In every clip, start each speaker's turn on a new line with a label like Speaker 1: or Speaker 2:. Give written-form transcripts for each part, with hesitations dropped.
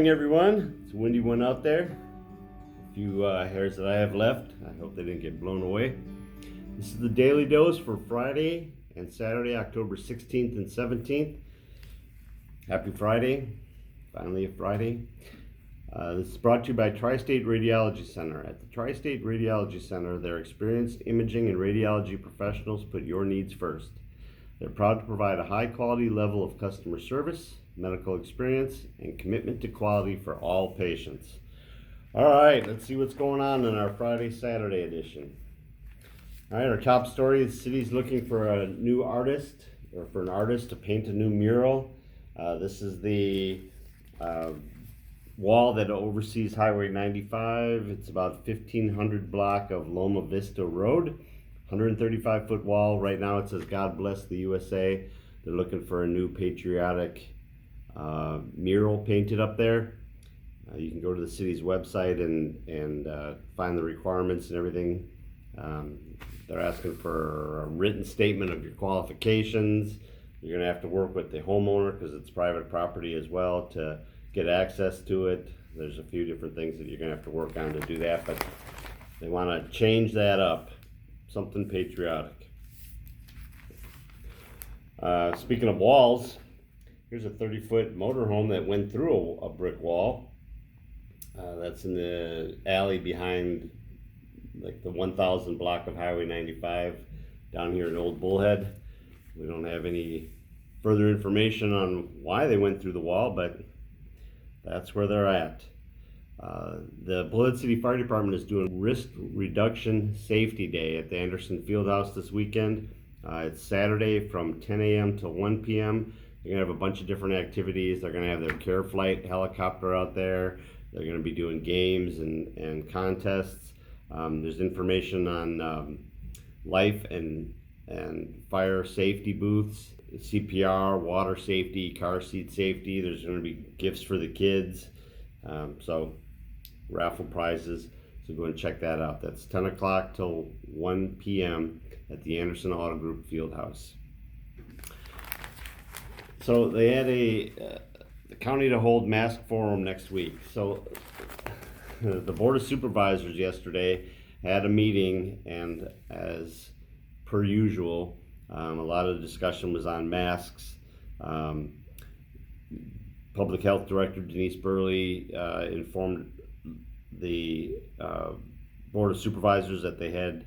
Speaker 1: morning, everyone. It's a windy one out there. A few hairs that I have left. I hope they didn't get blown away. This is the Daily Dose for Friday and Saturday, October 16th and 17th. Happy Friday. Finally a Friday. This is brought to you by Tri-State Radiology Center. At the Tri-State Radiology Center, their experienced imaging and radiology professionals put your needs first. They're proud to provide a high-quality level of customer service, medical experience, and commitment to quality for all patients. All right, let's see what's going on in our Friday-Saturday edition. All right, our top story is the city's looking for a new artist, or for an artist to paint a new mural. This is the wall that oversees Highway 95. It's about 1,500 block of Loma Vista Road. 135-foot wall. Right now it says God Bless the USA. They're looking for a new patriotic mural painted up there. You can go to the city's website and find the requirements and everything. They're asking for a written statement of your qualifications. You're going to have to work with the homeowner because it's private property as well to get access to it. There's a few different things that you're going to have to work on to do that, but they want to change that up. Something patriotic. Speaking of walls, here's a 30-foot motorhome that went through a brick wall. That's in the alley behind like the 1,000 block of Highway 95 down here in Old Bullhead. We don't have any further information on why they went through the wall, but that's where they're at. The Bullhead City Fire Department is doing Risk Reduction Safety Day at the Anderson Fieldhouse this weekend. It's Saturday from 10 a.m. to 1 p.m. They're going to have a bunch of different activities. They're going to have their Care Flight helicopter out there. They're going to be doing games and contests. There's information on life and fire safety booths, CPR, water safety, car seat safety. There's going to be gifts for the kids. So raffle prizes. So go and check that out. That's 10 o'clock till 1 p.m. at the Anderson Auto Group Fieldhouse. So they had the county to hold mask forum next week. So the Board of Supervisors yesterday had a meeting, and as per usual, a lot of the discussion was on masks. Public Health Director Denise Burley informed the Board of Supervisors that they had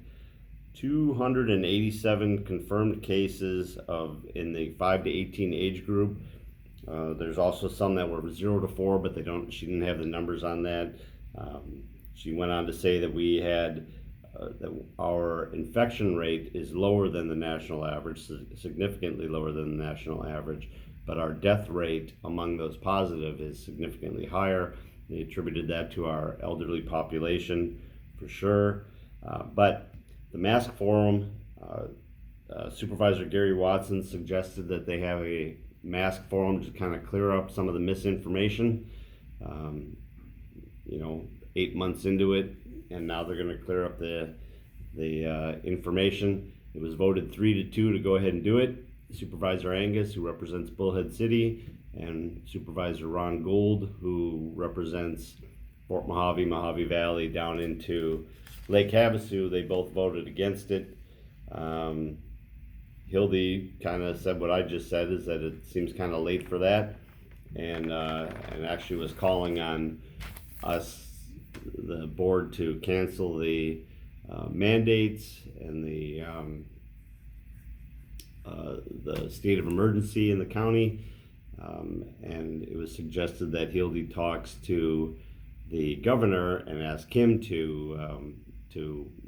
Speaker 1: 287 confirmed cases in the 5 to 18 age group. There's also some that were 0 to 4, but she didn't have the numbers on that. She went on to say that we had that our infection rate is lower than the national average, significantly lower than the national average, but our death rate among those positive is significantly higher. They attributed that to our elderly population for sure. But the mask forum, Supervisor Gary Watson suggested that they have a mask forum to kind of clear up some of the misinformation. 8 months into it, and now they're going to clear up the information. It was voted 3-2 to go ahead and do it. Supervisor Angus, who represents Bullhead City, and Supervisor Ron Gould, who represents Fort Mohave Valley down into Lake Havasu, they both voted against it. Hildy kind of said what I just said, is that it seems kind of late for that, and actually was calling on us, the board, to cancel the mandates and the state of emergency in the county, and it was suggested that Hildy talks to the governor and ask him to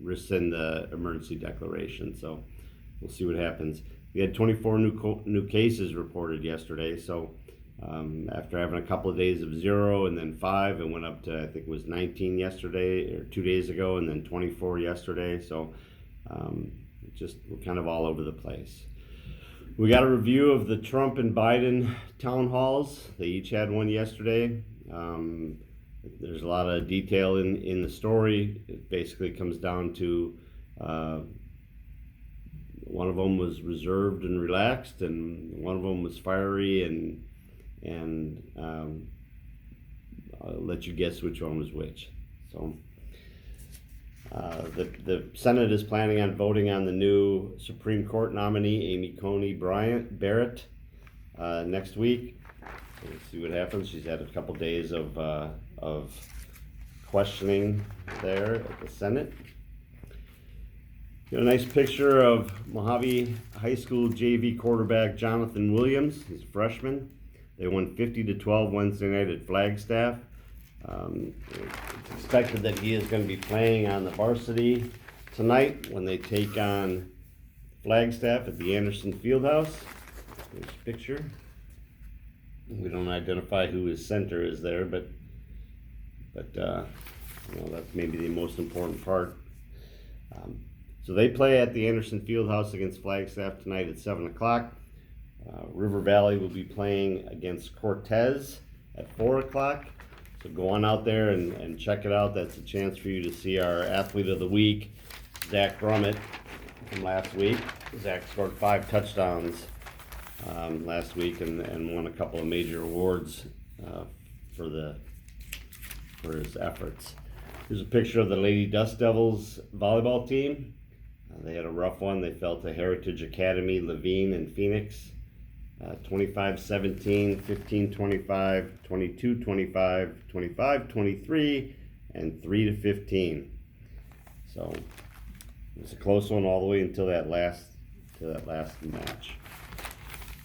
Speaker 1: rescind the emergency declaration. So we'll see what happens. We had 24 new cases reported yesterday, so after having a couple of days of 0 and then 5, it went up to, I think it was 19 yesterday, or 2 days ago, and then 24 yesterday. So we're kind of all over the place. We got a review of the Trump and Biden town halls. They each had one yesterday. There's a lot of detail in the story. It basically comes down to one of them was reserved and relaxed, and one of them was fiery and I'll let you guess which one was which. So the Senate is planning on voting on the new Supreme Court nominee, Amy Coney Barrett, next week. We'll see what happens. She's had a couple days of questioning there at the Senate. Got a nice picture of Mohave High School JV quarterback Jonathan Williams. He's a freshman. They won 50-12 Wednesday night at Flagstaff. It's expected that he is going to be playing on the varsity tonight when they take on Flagstaff at the Anderson Fieldhouse. There's a picture. We don't identify who his center is there, but that's maybe the most important part. So they play at the Anderson Fieldhouse against Flagstaff tonight at 7 o'clock. River Valley will be playing against Cortez at 4 o'clock. So go on out there and check it out. That's a chance for you to see our Athlete of the Week, Zach Grummett, from last week. Zach scored 5 touchdowns last week and won a couple of major awards for his efforts. Here's a picture of the Lady Dust Devils volleyball team. They had a rough one. They fell to Heritage Academy, Levine, and Phoenix. 25-17, 15-25, 22-25, 25-23, and 3-15. So it's a close one all the way until that last match.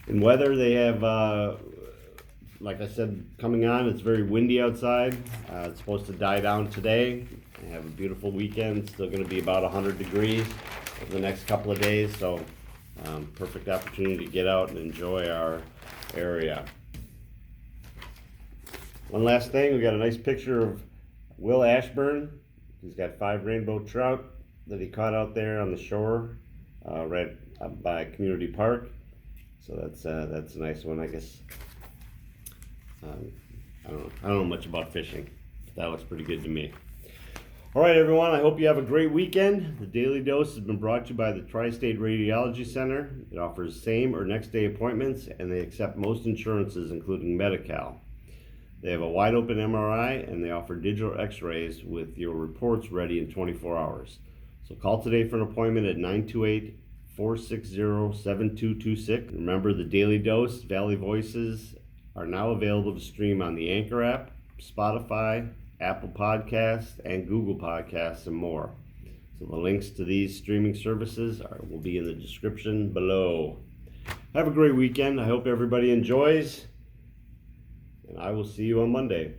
Speaker 1: In weather, they have, like I said, coming on. It's very windy outside. It's supposed to die down today. They have a beautiful weekend. It's still going to be about 100 degrees over the next couple of days. So. Perfect opportunity to get out and enjoy our area. One last thing, we got a nice picture of Will Ashburn. He's got 5 rainbow trout that he caught out there on the shore, right up by Community Park. So that's a nice one, I guess. I don't know much about fishing, but that looks pretty good to me. All right, everyone, I hope you have a great weekend. The Daily Dose has been brought to you by the Tri-State Radiology Center. It offers same or next day appointments, and they accept most insurances, including Medi-Cal. They have a wide open MRI, and they offer digital x-rays with your reports ready in 24 hours. So call today for an appointment at 928-460-7226. Remember, the Daily Dose Valley Voices are now available to stream on the Anchor app, Spotify, Apple Podcasts, and Google Podcasts, and more. So the links to these streaming services will be in the description below. Have a great weekend. I hope everybody enjoys, and I will see you on Monday.